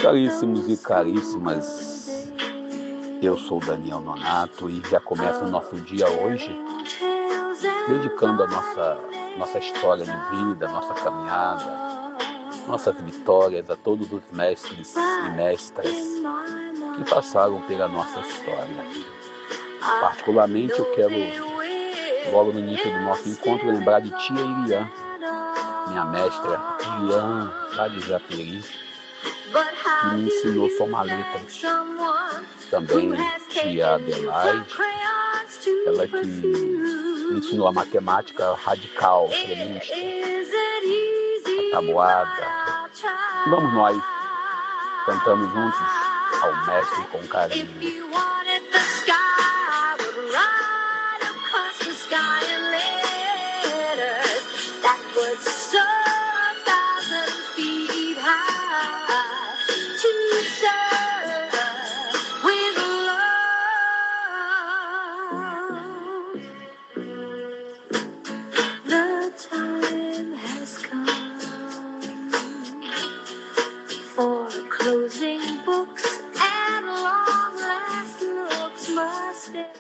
Caríssimos e caríssimas, eu sou Daniel Nonato e já começa o nosso dia hoje dedicando a nossa história de vida, nossa caminhada, nossas vitórias a todos os mestres e mestras que passaram pela nossa história. Particularmente eu quero, logo no início do nosso encontro, lembrar de tia Irian, minha mestra Irian, lá de Japeri, que me ensinou somaletras. Também tia Adelaide, ela que me ensinou a matemática radical, extremista, a tabuada. Vamos nós, cantamos juntos ao mestre com carinho.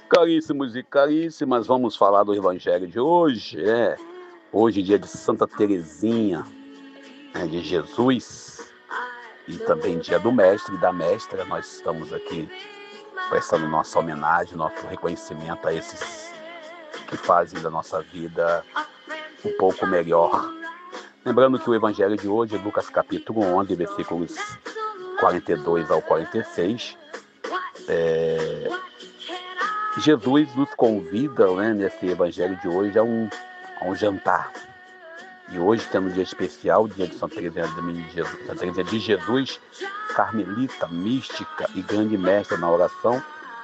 Caríssimos e caríssimas, vamos falar do Evangelho de hoje. Hoje, dia de Santa Teresinha, de Jesus, e também dia do Mestre e da Mestra. Nós estamos aqui prestando nossa homenagem, nosso reconhecimento a esses que fazem da nossa vida um pouco melhor. Lembrando que o Evangelho de hoje é Lucas capítulo 11, versículos 42 ao 46. Jesus nos convida, nesse Evangelho de hoje a um jantar. E hoje, tendo um dia especial, dia de Santa Teresinha de Jesus, carmelita, mística e grande mestra na oração,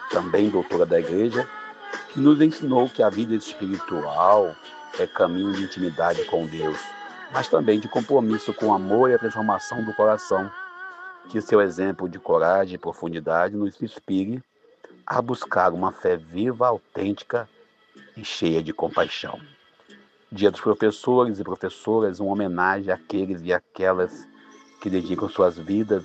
também doutora da Igreja, que nos ensinou que a vida espiritual é caminho de intimidade com Deus, mas também de compromisso com o amor e a transformação do coração. Que seu exemplo de coragem e profundidade nos inspire a buscar uma fé viva, autêntica e cheia de compaixão. Dia dos professores e professoras, uma homenagem àqueles e àquelas que dedicam suas vidas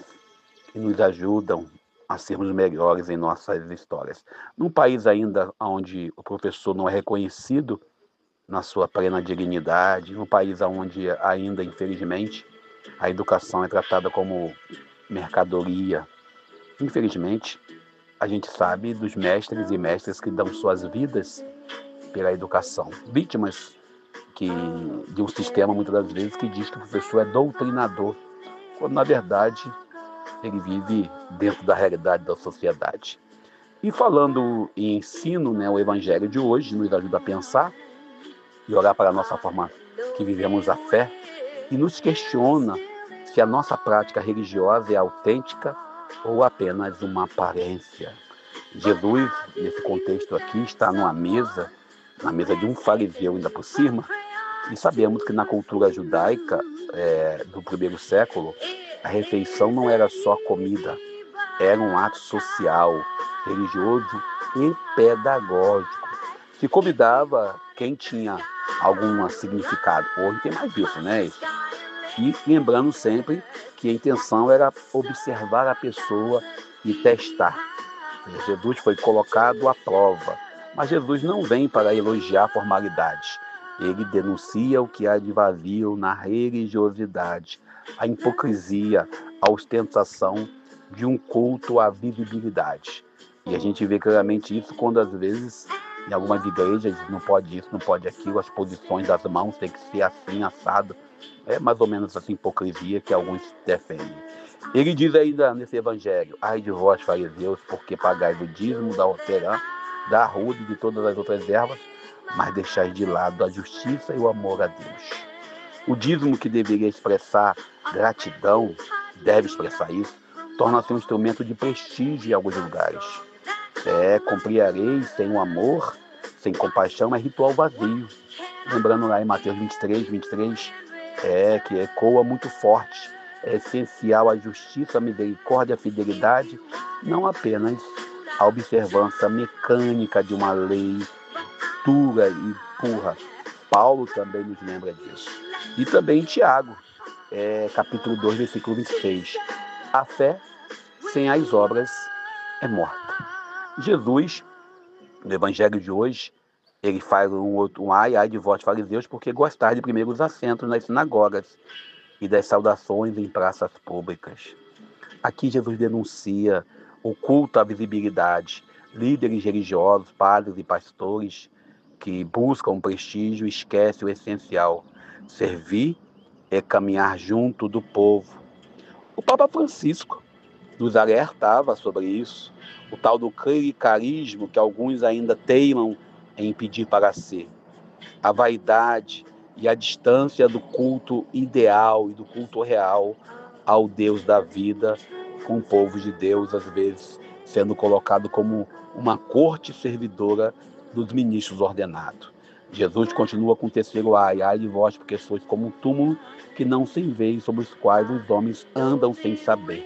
e nos ajudam a sermos melhores em nossas histórias. Num país ainda onde o professor não é reconhecido na sua plena dignidade, num país onde ainda, infelizmente, a educação é tratada como mercadoria, infelizmente, a gente sabe dos mestres e mestras que dão suas vidas pela educação, vítimas de um sistema, muitas das vezes, que diz que o professor é doutrinador, quando, na verdade, ele vive dentro da realidade da sociedade. E falando em ensino, o Evangelho de hoje nos ajuda a pensar e olhar para a nossa forma que vivemos a fé e nos questiona se a nossa prática religiosa é autêntica ou apenas uma aparência. Jesus, nesse contexto aqui, está na mesa de um fariseu ainda por cima, e sabemos que na cultura judaica do primeiro século, a refeição não era só comida, era um ato social, religioso e pedagógico, que convidava quem tinha algum significado. Hoje tem mais isso, E lembrando sempre que a intenção era observar a pessoa e testar. Jesus foi colocado à prova, mas Jesus não vem para elogiar formalidades. Ele denuncia o que há de vazio na religiosidade, a hipocrisia, a ostentação de um culto à visibilidade. E a gente vê claramente isso quando, às vezes, em algumas igrejas, não pode isso, não pode aquilo, as posições das mãos têm que ser assim, assado. É mais ou menos essa hipocrisia que alguns defendem. Ele diz ainda nesse evangelho: ai de vós, fariseus, porque pagais o dízimo da hortelã, da arruda e de todas as outras ervas, mas deixais de lado a justiça e o amor a Deus. O dízimo, que deveria expressar gratidão, deve expressar isso, torna-se um instrumento de prestígio em alguns lugares. Compreendei sem o amor, sem compaixão, é ritual vazio. Lembrando lá em Mateus 23, que ecoa muito forte. É essencial a justiça, a misericórdia, a fidelidade, não apenas a observância mecânica de uma lei dura e pura. Paulo também nos lembra disso. E também Tiago, capítulo 2, versículo 26. A fé sem as obras é morta. Jesus, no Evangelho de hoje, ele faz um ai de vós fariseus, porque gostar de primeiros assentos nas sinagogas e das saudações em praças públicas. Aqui Jesus denuncia o culto à visibilidade, líderes religiosos, padres e pastores que buscam prestígio e esquecem o essencial. Servir é caminhar junto do povo. O Papa Francisco nos alertava sobre isso, o tal do clericalismo que alguns ainda teimam em pedir para ser. A vaidade e a distância do culto ideal e do culto real ao Deus da vida, com o povo de Deus, às vezes, sendo colocado como uma corte servidora dos ministros ordenados. Jesus continua com o terceiro ai de vós, porque sois como um túmulo que não se vê, sobre os quais os homens andam sem saber.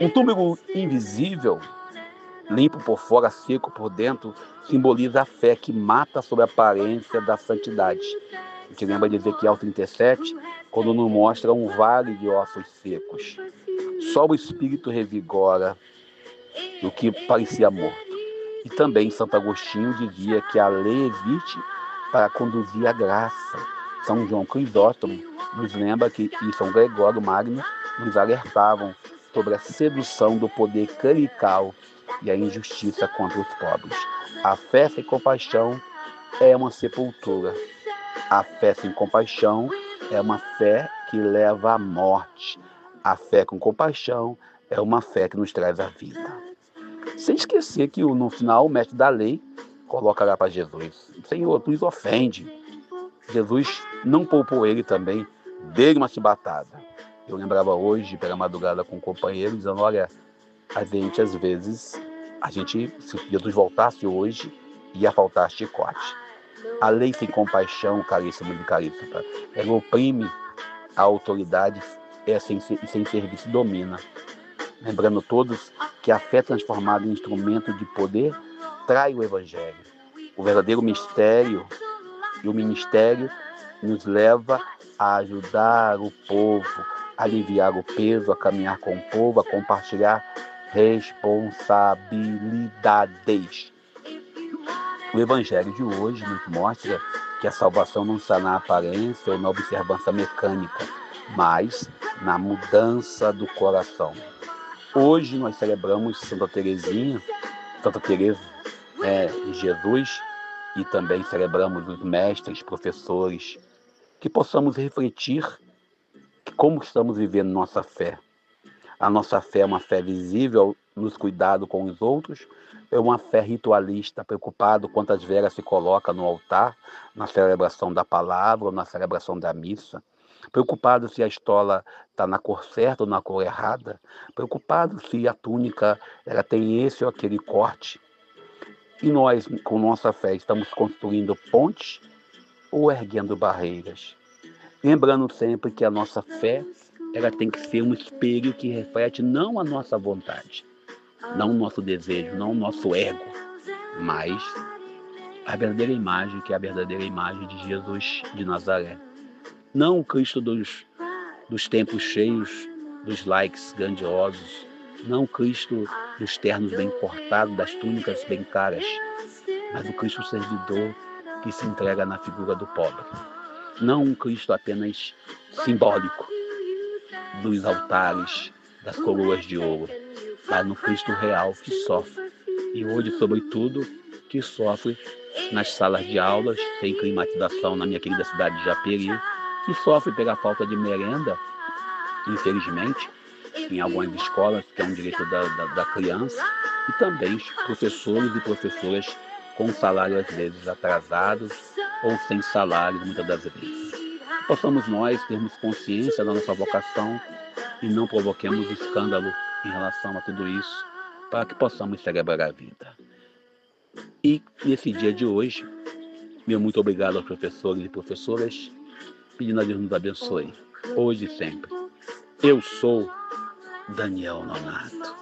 Um túmulo invisível, limpo por fora, seco por dentro, simboliza a fé que mata sob a aparência da santidade. A gente lembra de Ezequiel 37, quando nos mostra um vale de ossos secos. Só o Espírito revigora o que parecia morto. E também Santo Agostinho dizia que a lei existe para conduzir a graça. São João Crisóstomo nos lembra que e São Gregório Magno nos alertavam sobre a sedução do poder clerical e a injustiça contra os pobres. A fé sem compaixão é uma sepultura. A fé sem compaixão é uma fé que leva à morte. A fé com compaixão é uma fé que nos traz a vida. Sem esquecer que no final o mestre da lei coloca lá para Jesus: Senhor, tu nos ofende. Jesus não poupou ele também, dele uma chibatada. Eu lembrava hoje, pela madrugada com um companheiro, dizendo: olha, às vezes, se Jesus voltasse hoje, ia faltar chicote. A lei sem compaixão, caríssimo e caríssima, ela oprime a autoridade e sem serviço domina. Lembrando todos que a fé transformada em instrumento de poder trai o Evangelho. O verdadeiro mistério e o ministério nos leva a ajudar o povo, a aliviar o peso, a caminhar com o povo, a compartilhar responsabilidades. O Evangelho de hoje nos mostra que a salvação não está na aparência ou na observância mecânica, mas na mudança do coração. Hoje nós celebramos Santa Teresinha, Santa Teresa de Jesus, e também celebramos os mestres, professores, que possamos refletir como estamos vivendo nossa fé. A nossa fé é uma fé visível nos cuidados com os outros, é uma fé ritualista, preocupado quantas velas se coloca no altar, na celebração da palavra ou na celebração da missa, preocupado se a estola está na cor certa ou na cor errada, preocupado se a túnica ela tem esse ou aquele corte. E nós, com nossa fé, estamos construindo pontes ou erguendo barreiras? Lembrando sempre que a nossa fé ela tem que ser um espelho que reflete não a nossa vontade, não o nosso desejo, não o nosso ego, mas a verdadeira imagem, que é a verdadeira imagem de Jesus de Nazaré. Não o Cristo dos templos cheios, dos likes grandiosos, não o Cristo dos ternos bem cortados, das túnicas bem caras, mas o Cristo servidor que se entrega na figura do pobre. Não um Cristo apenas simbólico dos altares, das coroas de ouro, mas no Cristo real que sofre. E hoje, sobretudo, que sofre nas salas de aulas, sem climatização na minha querida cidade de Japeri, que sofre pela falta de merenda, infelizmente, em algumas escolas, que é um direito da criança, e também os professores e professoras com salário às vezes atrasados ou sem salário, muitas das vezes. Possamos nós termos consciência da nossa vocação e não provoquemos escândalo em relação a tudo isso, para que possamos celebrar a vida. E nesse dia de hoje, meu muito obrigado aos professores e professoras, pedindo a Deus nos abençoe, hoje e sempre. Eu sou Daniel Nonato.